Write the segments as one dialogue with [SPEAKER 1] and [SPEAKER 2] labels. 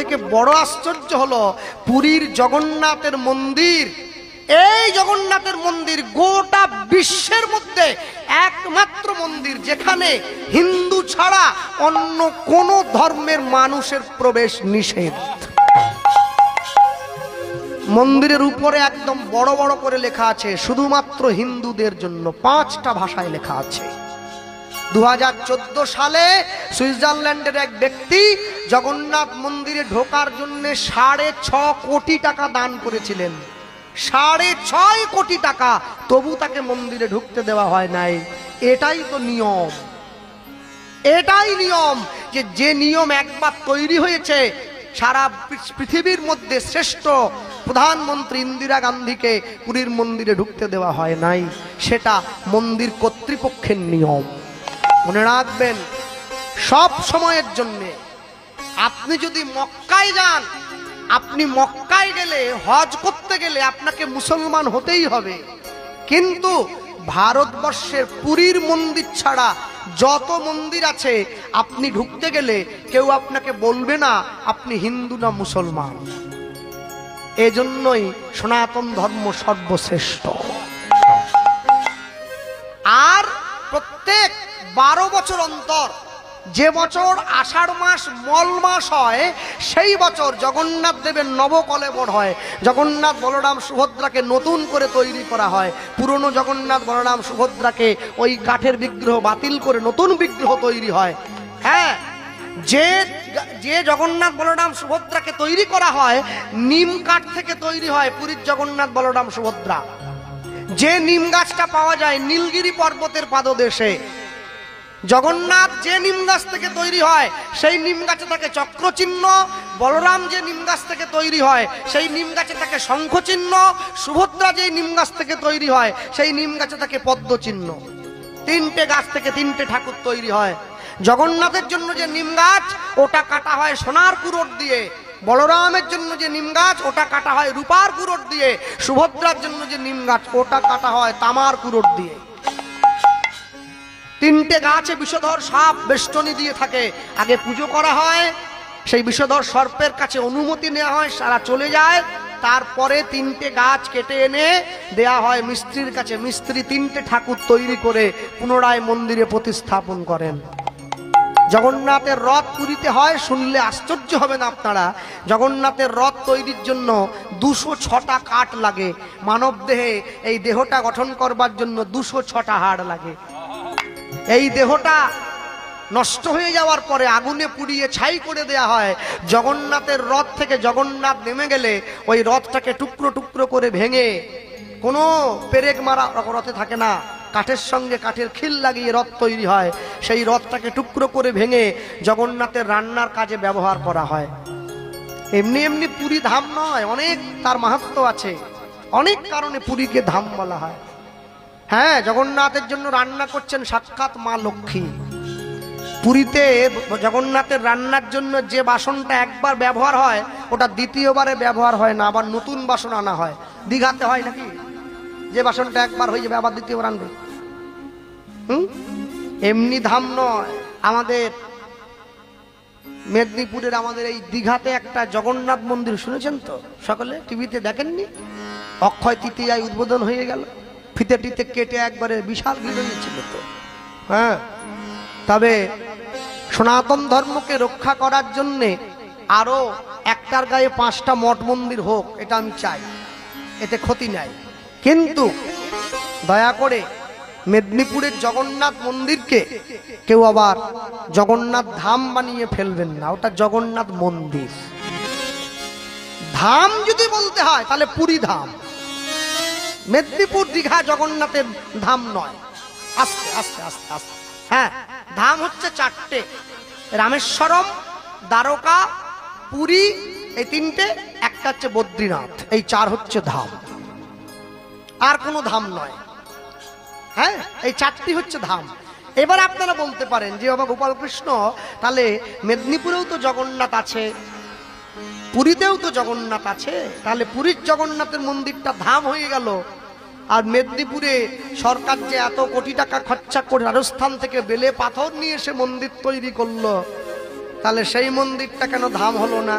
[SPEAKER 1] থেকে বড় আশ্চর্য হলো পুরীর জগন্নাথের মন্দির। এই জগন্নাথের মন্দির গোটা বিশ্বের মধ্যে একমাত্র মন্দির যেখানে হিন্দু ছাড়া অন্য কোন ধর্মের মানুষের প্রবেশ নিষেধ। মন্দিরের উপরে একদম বড় বড় করে লেখা আছে শুধুমাত্র হিন্দুদের জন্য, 5টা ভাষায় লেখা আছে। 2014 সালে সুইজারল্যান্ডের এক ব্যক্তি জগন্নাথ মন্দিরে ঢোকার জন্য 6.5 কোটি টাকা দান করেছিলেন। 6.5 কোটি টাকা, তবু তাকে মন্দিরে ঢুকতে দেওয়া হয় নাই। এটাই তো নিয়ম, এটাই নিয়ম, যে নিয়ম একবার তৈরি হয়েছে। সারা পৃথিবীর মধ্যে শ্রেষ্ঠ প্রধানমন্ত্রী ইন্দিরা গান্ধীকে পুরীর মন্দিরে ঢুকতে দেওয়া হয় নাই, সেটা মন্দির কর্তৃপক্ষের নিয়ম। মনে রাখবেন সব সময়ের জন্যে। আপনি যদি মক্কায় যান, আপনি মক্কায় গেলে, হজ করতে গেলে আপনাকে মুসলমান হতেই হবে, কিন্তু ভারতবর্ষের পুরীর মন্দির ছাড়া যত মন্দির আছে আপনি ঢুকতে গেলে কেউ আপনাকে বলবে না আপনি হিন্দু না মুসলমান। এজন্যই সনাতন ধর্ম সর্বশ্রেষ্ঠ। আর প্রত্যেক 12 বছর অন্তর, যে বছর আষাঢ় মাস মল মাস হয়, সেই বছর জগন্নাথ দেবের নবকলেবর হয়। জগন্নাথ বলরাম সুভদ্রাকে নতুন করে তৈরি করা হয়। পুরনো জগন্নাথ বলরাম সুভদ্রাকে ওই কাঠের বিগ্রহ বাতিল করে নতুন বিগ্রহ তৈরি হয়। হ্যাঁ, যে জগন্নাথ বলরাম সুভদ্রাকে তৈরি করা হয় নিম কাঠ থেকে তৈরি হয় পুরীর জগন্নাথ বলরাম সুভদ্রা। যে নিম গাছটা পাওয়া যায় নীলগিরি পর্বতের পাদদেশে, জগন্নাথ যে নিম গাছ থেকে তৈরি হয় সেই নিম গাছে থাকে চক্র চিহ্ন। বলরাম যে নিম গাছ থেকে তৈরি হয় সেই নিম গাছে থাকে শঙ্খ চিহ্ন। সুভদ্রা যে নিম গাছ থেকে তৈরি হয় সেই নিম গাছে থাকে পদ্ম চিহ্ন। 3টে গাছ থেকে 3টে ঠাকুর তৈরি হয়। জগন্নাথের জন্য যে নিম গাছ ওটা কাটা হয় সোনার কুরোট দিয়ে, বলরামের জন্য যে নিম গাছ ওটা কাটা হয় রূপার কুরোট দিয়ে, সুভদ্রার জন্য যে নিম গাছ ওটা কাটা হয় তামার কুরোট দিয়ে। 3টে গাছে বিষধর সাপ বেষ্টনী দিয়ে থাকে। আগে পুজো করা হয়, সেই বিষধর সর্পের কাছে অনুমতি নেওয়া হয়, সারা চলে যায়। তারপরে 3টে গাছ কেটে এনে দেয়া হয় মিস্ত্রির কাছে। মিস্ত্রি 3টে ঠাকুর তৈরি করে পুনরায় মন্দিরে প্রতিস্থাপন করেন। জগন্নাথের রথ পুরীতে হয়, শুনলে আশ্চর্য হবেন আপনারা। জগন্নাথের রথ তৈরির জন্য 206টা কাঠ লাগে। মানব দেহে এই দেহটা গঠন করবার জন্য 206টা হাড় লাগে। এই দেহটা নষ্ট হয়ে যাওয়ার পরে আগুনে পুড়িয়ে ছাই করে দেয়া হয়। জগন্নাথের রথ থেকে জগন্নাথ নেমে গেলে ওই রথটাকে টুকরো টুকরো করে ভেঙে, কোনো পেরেক মারা রথে থাকে না, কাঠের সঙ্গে কাঠের খিল লাগিয়ে রথ তৈরি হয়। সেই রথটাকে টুকরো করে ভেঙে জগন্নাথের রান্নার কাজে ব্যবহার করা হয়। এমনি এমনি পুরী ধাম নয়, অনেক তার মাহাত্ম্য আছে। অনেক কারণে পুরীকে ধাম বলা হয়। হ্যাঁ, জগন্নাথের জন্য রান্না করছেন সাক্ষাৎ মা লক্ষ্মী। পুরীতে জগন্নাথের রান্নার জন্য যে বাসনটা একবার ব্যবহার হয় ওটা দ্বিতীয়বারে ব্যবহার হয় না, আবার নতুন বাসন আনা হয়। দীঘাতে হয় নাকি, যে বাসনটা একবার হয়ে যাবে আবার দ্বিতীয়বার আনবে? এমনি ধাম নয়। আমাদের মেদিনীপুরের আমাদের এই দীঘাতে একটা জগন্নাথ মন্দির শুনেছেন তো সকলে, টিভিতে দেখেননি? অক্ষয় তৃতীয়ায় উদ্বোধন হয়ে গেল, ফিতে টিতে কেটে একবারে বিশাল ভিড় ছিল তো। হ্যাঁ, তবে সনাতন ধর্মকে রক্ষা করার জন্যে আরো একটার গায়ে 5টা মঠ মন্দির হোক, এটা আমি চাই, এতে ক্ষতি নাই। কিন্তু দয়া করে মেদিনীপুরের জগন্নাথ মন্দিরকে কেউ আবার জগন্নাথ ধাম বানিয়ে ফেলবেন না। ওটা জগন্নাথ মন্দির। ধাম যদি বলতে হয় তাহলে পুরী ধাম। মেদিনীপুর দীঘা জগন্নাথের ধাম নয়। আস্তে আস্তে আস্তে আস্তে। হ্যাঁ, ধাম হচ্ছে 4টে, রামেশ্বরম, দ্বারকা, পুরী, এই 3টে। একটা হচ্ছে বদ্রীনাথ। এই 4 হচ্ছে ধাম, আর কোনো ধাম নয়। হ্যাঁ, এই 4টি হচ্ছে ধাম। এবার আপনারা বলতে পারেন যে বাবা গোপাল কৃষ্ণ, তাহলে মেদিনীপুরেও তো জগন্নাথ আছে, পুরীতেও তো জগন্নাথ আছে, তাহলে পুরীর জগন্নাথের মন্দিরটা ধাম হয়ে গেল, আর মেদিনীপুরে সরকার যে এত কোটি টাকা খরচা করে রাজস্থান থেকে বেলে পাথর নিয়ে এসে মন্দির তৈরি করলো, তাহলে সেই মন্দিরটা কেন ধাম হলো না?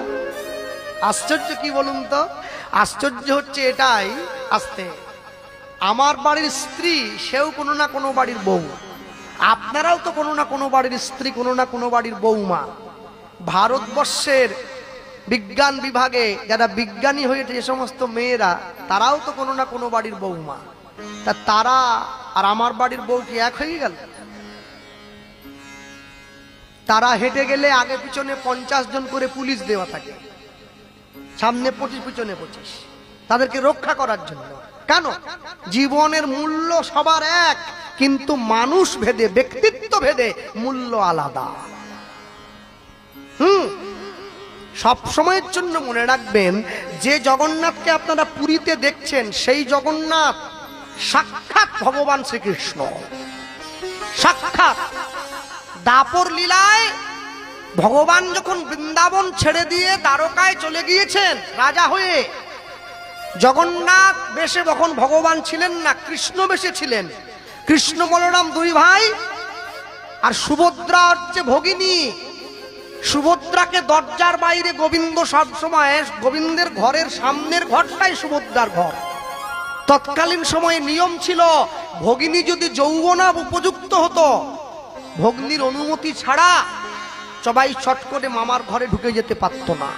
[SPEAKER 1] আশ্চর্য কি বলুন তো? আশ্চর্য হচ্ছে এটাই, আস্তে আমার বাড়ির স্ত্রী সেও কোনো না কোনো বাড়ির বউ, আপনারাও তো কোনো না কোনো বাড়ির স্ত্রী, কোনো না কোনো বাড়ির বউমা। ভারতবর্ষের বিজ্ঞান বিভাগে যারা বিজ্ঞানী হয়েছে যে সমস্ত মেয়েরা, তারাও তো কোনো না কোনো বাড়ির বউমা। তা তারা আর আমার বাড়ির বউ কি এক হয়ে গেল? তারা হেঁটে গেলে আগে পিছনে 50 জন করে পুলিশ দেওয়া থাকে, সামনে 25 পিছনে 25, তাদেরকে রক্ষা করার জন্য। কেন? জীবনের মূল্য সবার এক, কিন্তু মানুষ ভেদে, ব্যক্তিত্ব ভেদে মূল্য আলাদা। সব সময়ের জন্য মনে রাখবেন, যে জগন্নাথকে আপনারা পুরীতে দেখছেন, সেই জগন্নাথ সাক্ষাৎ ভগবান শ্রীকৃষ্ণ। সাক্ষাৎ দাপর লীলায় ভগবান যখন বৃন্দাবন ছেড়ে দিয়ে দ্বারকায় চলে গিয়েছেন রাজা হয়ে, জগন্নাথ বেশে তখন ভগবান ছিলেন না, কৃষ্ণ বেশে ছিলেন। কৃষ্ণ বলরাম দুই ভাই, আর সুভদ্রা হচ্ছে ভগিনী। সুভদ্রাকে দরজার বাইরে গোবিন্দ সব সময়, গোবিন্দের ঘরের সামনের ঘরটাই সুভদ্রার ঘর। তৎকালীন সময়ে নিয়ম ছিল, ভগিনী যদি যৌবনা উপযুক্ত হতো, ভগ্নির অনুমতি ছাড়া সবাই চট করে মামার ঘরে ঢুকে যেতে পারত না।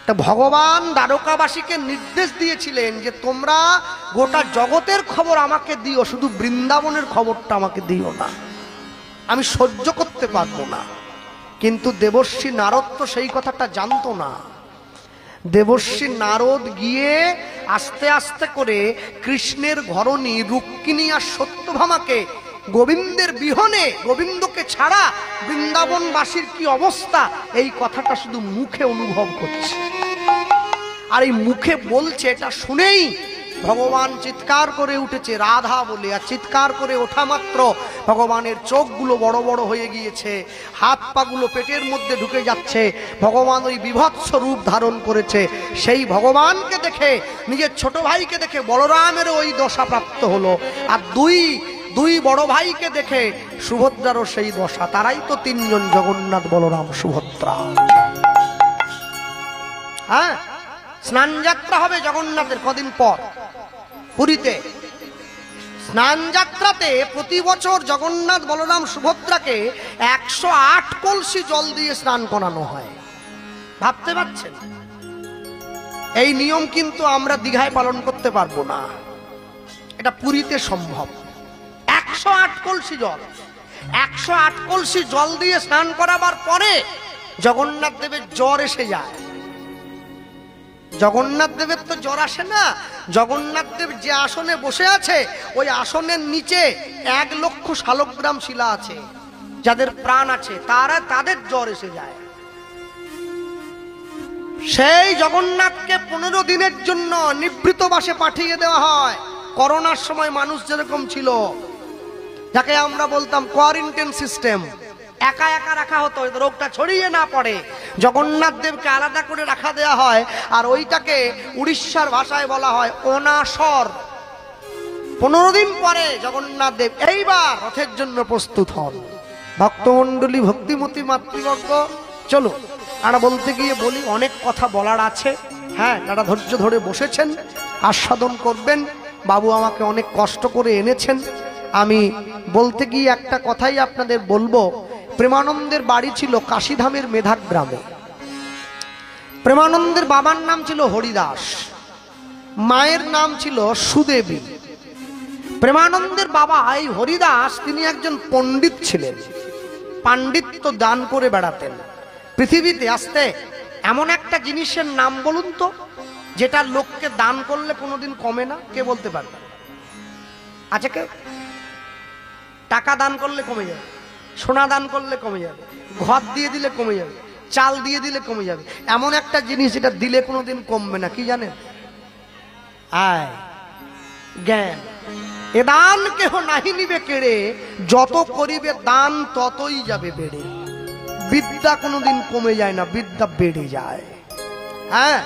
[SPEAKER 1] তা ভগবান দ্বারকাবাসীকে নির্দেশ দিয়েছিলেন যে তোমরা গোটা জগতের খবর আমাকে দিও, শুধু বৃন্দাবনের খবরটা আমাকে দিও না, আমি সহ্য করতে পারবো না। কিন্তু দেবর্ষি নারদ তো সেই কথাটা জানতো না। দেবর্ষি নারদ গিয়ে আস্তে আস্তে করে কৃষ্ণের ঘরণী রুক্মিণী আর সত্যভামাকে গোবিন্দের বিহনে, গোবিন্দকে ছাড়া বৃন্দাবনবাসীর কি অবস্থা, এই কথাটা শুধু মুখে অনুভব করছে। আর এই মুখে বলছে, এটা শুনেই ভগবান চিৎকার করে উঠেছে রাধা বলে। আর চিৎকার করে ওঠা মাত্র ভগবানের চোখগুলো বড় বড় হয়ে গিয়েছে, হাত পাগুলো পেটের মধ্যে ঢুকে যাচ্ছে। ভগবান ওই বিভৎস রূপ ধারণ করেছে। সেই ভগবানকে দেখে, নিজের ছোট ভাইকে দেখে বলরামের ওই দশা প্রাপ্ত হলো। আর দুই বড় ভাইকে দেখে সুভদ্রারও সেই দশা। তারাই তো তিনজন, জগন্নাথ, বলরাম, সুভদ্রা। হ্যাঁ, স্নান যাত্রা হবে জগন্নাথের কদিন পর পুরীতে। স্নান যাত্রাতে প্রতি বছর জগন্নাথ, বলরাম, সুভদ্রাকে 108 কলসি জল দিয়ে স্নান করানো হয়। ভাবতে পারছেন? এই নিয়ম কিন্তু আমরা দীঘায় পালন করতে পারবো না, এটা পুরীতে সম্ভব। 108 কলসি জল, 108 কলসি জল দিয়ে স্নান করাবার পরে জগন্নাথ দেবের জ্বর এসে যায়। জগন্নাথ দেবের তো জ্বর আসে না, জগন্নাথ দেব যে আসনে বসে আছে, ওই আসনের নিচে 1 লক্ষ শালগ্রাম শিলা আছে। যাদের প্রাণ আছে তাদের জ্বর এসে যায়। সেই জগন্নাথকে 15 দিনের জন্য নিভৃতবাসে পাঠিয়ে দেওয়া হয়। করোনার সময় মানুষ যেরকম ছিল, যাকে আমরা বলতাম কোয়ারেন্টাইন সিস্টেম, একা একা রাখা হতো, রোগটা ছড়িয়ে না পড়ে। জগন্নাথ দেবকে আলাদা করে রাখা দেওয়া হয়, আর ওইটাকে উড়িষ্যার ভাষায় বলা হয় অনাসর। 15 দিন পরে জগন্নাথ দেব এইবার রথের জন্য প্রস্তুত হন। ভক্তমণ্ডলী, ভক্তিমতী মাতৃবর্গ, চলো আমরা বলতে গিয়ে বলি, অনেক কথা বলার আছে। হ্যাঁ, যারা ধৈর্য ধরে বসেছেন আস্বাদন করবেন। বাবু আমাকে অনেক কষ্ট করে এনেছেন। আমি বলতে গিয়ে একটা কথাই আপনাদের বলবো। প্রেমানন্দের বাড়ি ছিল কাশীধামের মেধাক গ্রামে। প্রেমানন্দের বাবার নাম ছিল হরিদাস, মায়ের নাম ছিল সুদেবী। প্রেমানন্দের বাবা এই হরিদাস, তিনি একজন পণ্ডিত ছিলেন, পাণ্ডিত্য দান করে বেড়াতেন পৃথিবীতে। আসতে এমন একটা জিনিসের নাম বলুন তো, যেটা লোককে দান করলে কোনোদিন কমে না? কে বলতে পারবে? আচ্ছা, কে? টাকা দান করলে কমে যাবে, সোনা দান করলে কমে যাবে, ঘর দিয়ে দিলে কমে যাবে, চাল দিয়ে দিলে কমে যাবে। এমন একটা জিনিস যেটা দিলে কোনোদিন কমবে না, কি জানেন? জ্ঞান। এ দান কেহ নাহি নিবে কেড়ে, যত করিবে দান ততই যাবে বেড়ে। বিদ্যা কোনোদিন কমে যায় না, বিদ্যা বেড়ে যায়। হ্যাঁ,